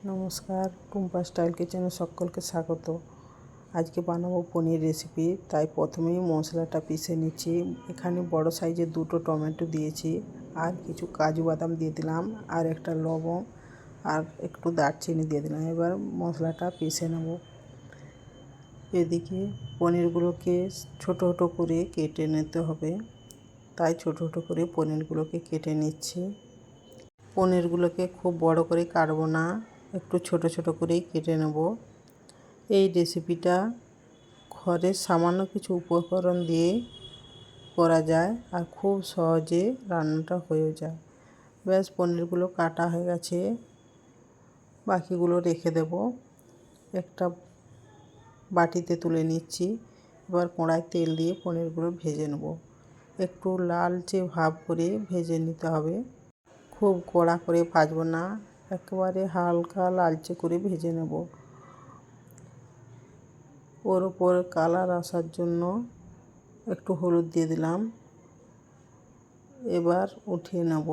নমস্কার, টুম্পা স্টাইল কিচেনে সকলকে স্বাগত। আজকে বানাবো পনির রেসিপি। তাই প্রথমেই মশলাটা পিষে নিচ্ছি। এখানে বড় সাইজের 2টো টমেটো দিয়েছি, আর কিছু কাজু বাদাম দিয়ে দিলাম, আর একটা লবঙ্গ, আর একটু দারচিনি দিয়ে দিলাম। এবার মশলাটা পিষে নেব। এদিকে পনিরগুলোকে ছোট ছোট করে কেটে নিতে হবে, তাই ছোট ছোট করে পনিরগুলোকে কেটে নিচ্ছি। পনিরগুলোকে খুব বড় করে কাটবো না, একটু ছোট ছোট করেই কেটে নেব। এই রেসিপিটা ঘরের সামান্য কিছু উপকরণ দিয়ে করা যায়, আর খুব সহজে রান্নাটা হয়ে যায়। ব্যাস, পনিরগুলো কাটা হয়ে গেছে, বাকিগুলো রেখে দেব। একটা বাটিতে তুলে নিচ্ছি। এবার কড়ায় তেল দিয়ে পনিরগুলো ভেজে নেব। একটু লালচে ভাব করে ভেজে নিতে হবে, খুব কড়া করে ভাজবো না, একেবারে হালকা লালচে করে ভেজে নেব। ওর ওপর কালার আসার জন্য একটু হলুদ দিয়ে দিলাম। এবার উঠিয়ে নেব।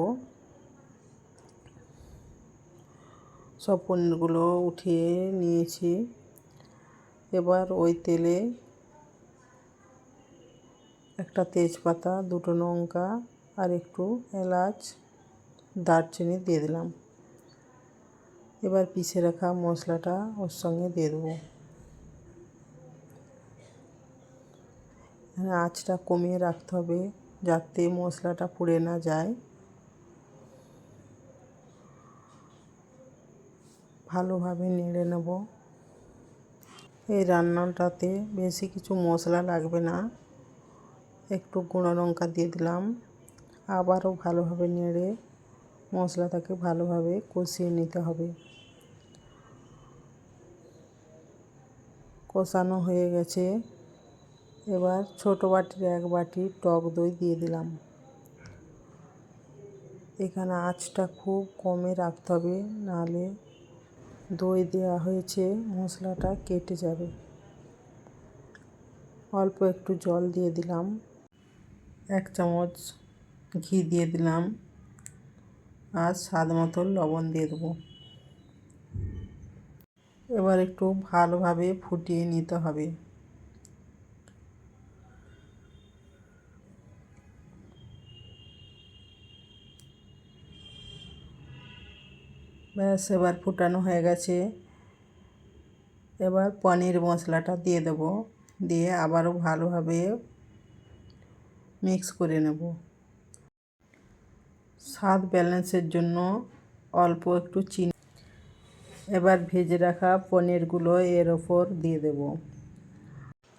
সব পনিরগুলো উঠিয়ে নিয়েছি। এবার ওই তেলে একটা তেজপাতা, 2টো লঙ্কা, আর একটু এলাচ, দারচিনি দিয়ে দিলাম। এবার পিষে রাখা মশলাটা ওর সঙ্গে দিয়ে দেবো। আঁচটা কমিয়ে রাখতে হবে যাতে মশলাটা পুড়ে না যায়। ভালোভাবে নেড়ে নেব। এই রান্নাটাতে বেশি কিছু মশলা লাগবে না, একটু গুঁড়ো লঙ্কা দিয়ে দিলাম। আবারও ভালোভাবে নেড়ে মশলাটাকে ভালোভাবে কষিয়ে নিতে হবে। কষানো হয়ে গেছে। এবার ছোটো বাটির 1 বাটি টক দই দিয়ে দিলাম। এখানে আঁচটা খুব কমে রাখতে হবে, নাহলে দই দেওয়া হয়েছে, মশলাটা কেটে যাবে। অল্প একটু জল দিয়ে দিলাম। 1 চামচ ঘি দিয়ে দিলাম, আর স্বাদ মতো লবণ দিয়ে দেবো। এবার একটু ভালোভাবে ফুটিয়ে নিতে হবে। ব্যাস, এবার ফুটানো হয়ে গেছে। এবার পনির মশলাটা দিয়ে দেব, দিয়ে আবারও ভালোভাবে মিক্স করে নেব। স্বাদ ব্যালেন্সের জন্য অল্প একটু চিনি। এবার ভেজে রাখা পনিরগুলো এর ওপর দিয়ে দেব।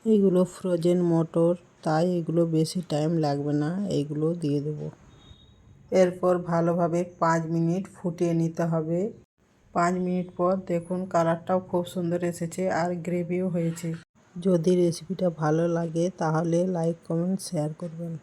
এইগুলো ফ্রোজেন মটর, তাই এগুলো বেশি টাইম লাগবে না, এইগুলো দিয়ে দেব। এরপর ভালোভাবে 5 মিনিট ফুটিয়ে নিতে হবে। 5 মিনিট পর দেখুন কালারটাও খুব সুন্দর এসেছে, আর গ্রেভিও হয়েছে। যদি রেসিপিটা ভালো লাগে তাহলে লাইক, কমেন্ট, শেয়ার করবেন।